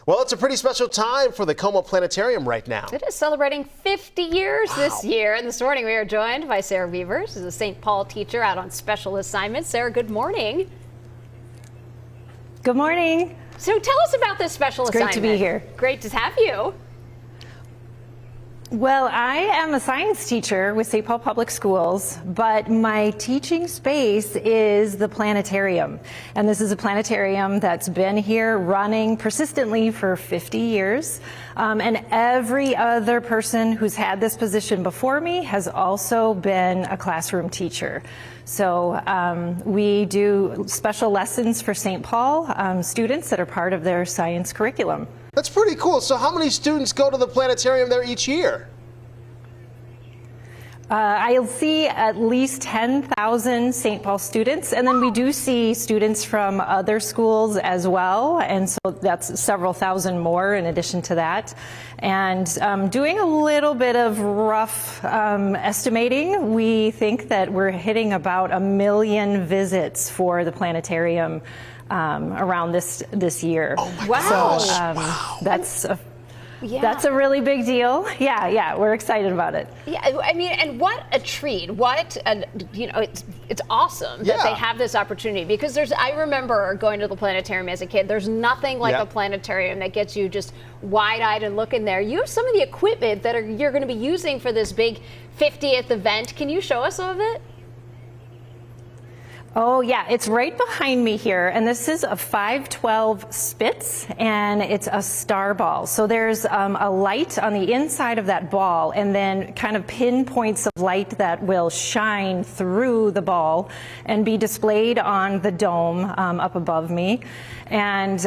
Well, it's a pretty special time for the Como Planetarium right now. It is celebrating 50 years this year. And this morning we are joined by Sarah Beavers, who's a St. Paul teacher out on special assignment. Sarah, good morning. Good morning. So tell us about this special assignment. Great to be here. Great to have you. Well, I am a science teacher with St. Paul Public Schools, but my teaching space is the planetarium. And this is a planetarium that's been here running persistently for 50 years. And every other person who's had this position before me has also been a classroom teacher. So we do special lessons for St. Paul students that are part of their science curriculum. That's pretty cool. So how many students go to the planetarium there each year? I'll see at least 10,000 St. Paul students, and then we do see students from other schools as well, and so that's several thousand more in addition to that. And doing a little bit of rough estimating, we think that we're hitting about 1 million visits for the planetarium around this year. Oh my gosh. So wow. That's a really big deal. Yeah, we're excited about it. Yeah, I mean, and what a treat! It's awesome that they have this opportunity, because I remember going to the planetarium as a kid. There's nothing like a planetarium that gets you just wide-eyed and looking there. You have some of the equipment that you're going to be using for this big 50th event. Can you show us some of it? Oh yeah, it's right behind me here, and this is a 512 Spitz, and it's a star ball. So there's a light on the inside of that ball, and then kind of pinpoints of light that will shine through the ball and be displayed on the dome up above me. And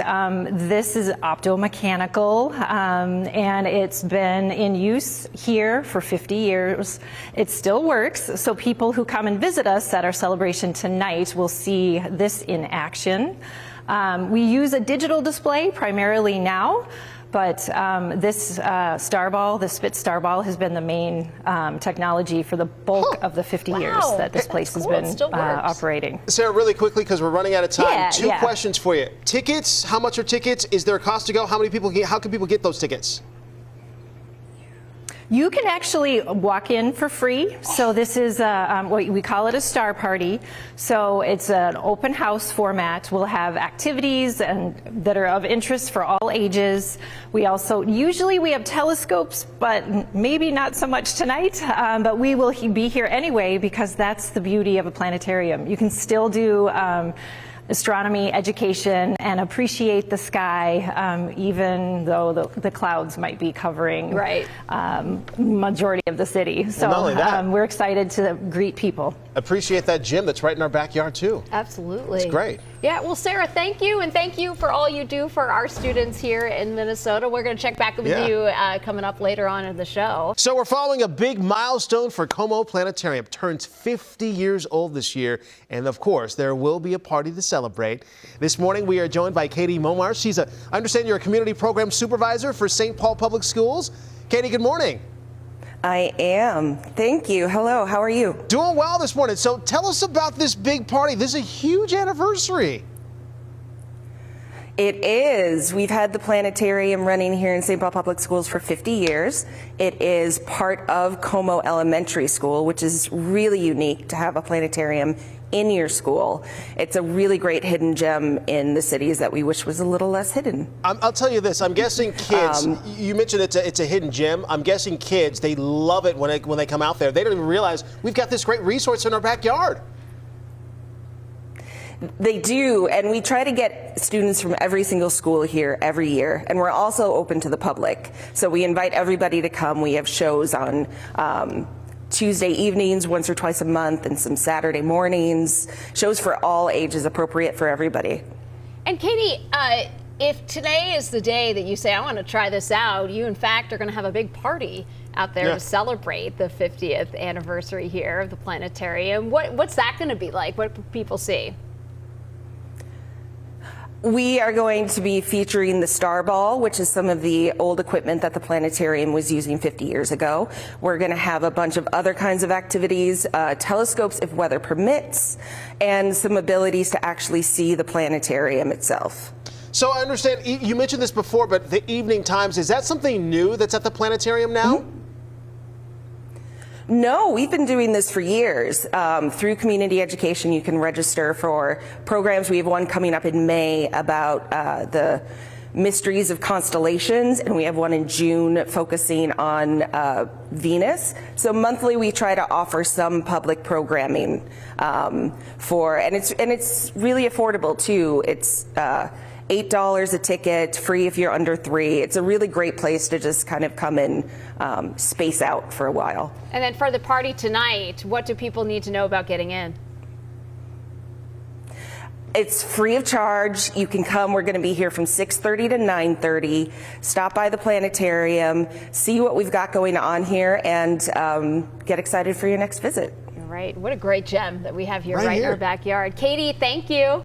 this is optomechanical, and it's been in use here for 50 years. It still works, so people who come and visit us at our celebration tonight will see this in action. We use a digital display primarily now, but this star ball, the Spitz star ball, has been the main technology for the bulk of the 50 years that this place has been operating. Sarah, really quickly, because we're running out of time, two questions for you. Tickets, how much are tickets? Is there a cost to go? How can people get those tickets? You can actually walk in for free. So this is what we call it a star party. So it's an open house format. We'll have activities that are of interest for all ages. We also usually we have telescopes, but maybe not so much tonight. But we will be here anyway, because that's the beauty of a planetarium. You can still do astronomy education and appreciate the sky, even though the clouds might be covering majority of the city. So well, not only that, we're excited to greet people. Appreciate that gym that's right in our backyard too. Absolutely. It's great. Yeah, well, Sarah, thank you, and thank you for all you do for our students here in Minnesota. We're going to check back with you coming up later on in the show. So we're following a big milestone for Como Planetarium. Turns 50 years old this year, and of course, there will be a party to celebrate. This morning, we are joined by Katie Momar. I understand you're a community program supervisor for St. Paul Public Schools. Katie, good morning. I am. Thank you. Hello, how are you? Doing well this morning. So tell us about this big party. This is a huge anniversary. It is. We've had the planetarium running here in St. Paul Public Schools for 50 years. It is part of Como Elementary School, which is really unique to have a planetarium in your school. It's a really great hidden gem in the cities that we wish was a little less hidden. I'll tell you this, I'm guessing kids, you mentioned it's a hidden gem. I'm guessing kids, they love it when they come out there. They don't even realize we've got this great resource in our backyard. They do, and we try to get students from every single school here every year, and we're also open to the public. So we invite everybody to come. We have shows on Tuesday evenings, once or twice a month, and some Saturday mornings. Shows for all ages, appropriate for everybody. And Katie, if today is the day that you say, I want to try this out, you in fact are going to have a big party out there to celebrate the 50th anniversary here of the planetarium. What's that going to be like? What do people see? We are going to be featuring the Star Ball, which is some of the old equipment that the planetarium was using 50 years ago. We're going to have a bunch of other kinds of activities, telescopes if weather permits, and some abilities to actually see the planetarium itself. So I understand you mentioned this before, but the evening times, is that something new that's at the planetarium now? Mm-hmm. No, we've been doing this for years. Through community education, you can register for programs. We have one coming up in May about the mysteries of constellations, and we have one in June focusing on Venus. So monthly, we try to offer some public programming and it's really affordable too. It's $8 a ticket, free if you're under 3. It's a really great place to just kind of come and space out for a while. And then for the party tonight, what do people need to know about getting in? It's free of charge. You can come. We're going to be here from 6:30 to 9:30. Stop by the planetarium, see what we've got going on here, and get excited for your next visit. Right. What a great gem that we have here right in here. our backyard. Katie, thank you.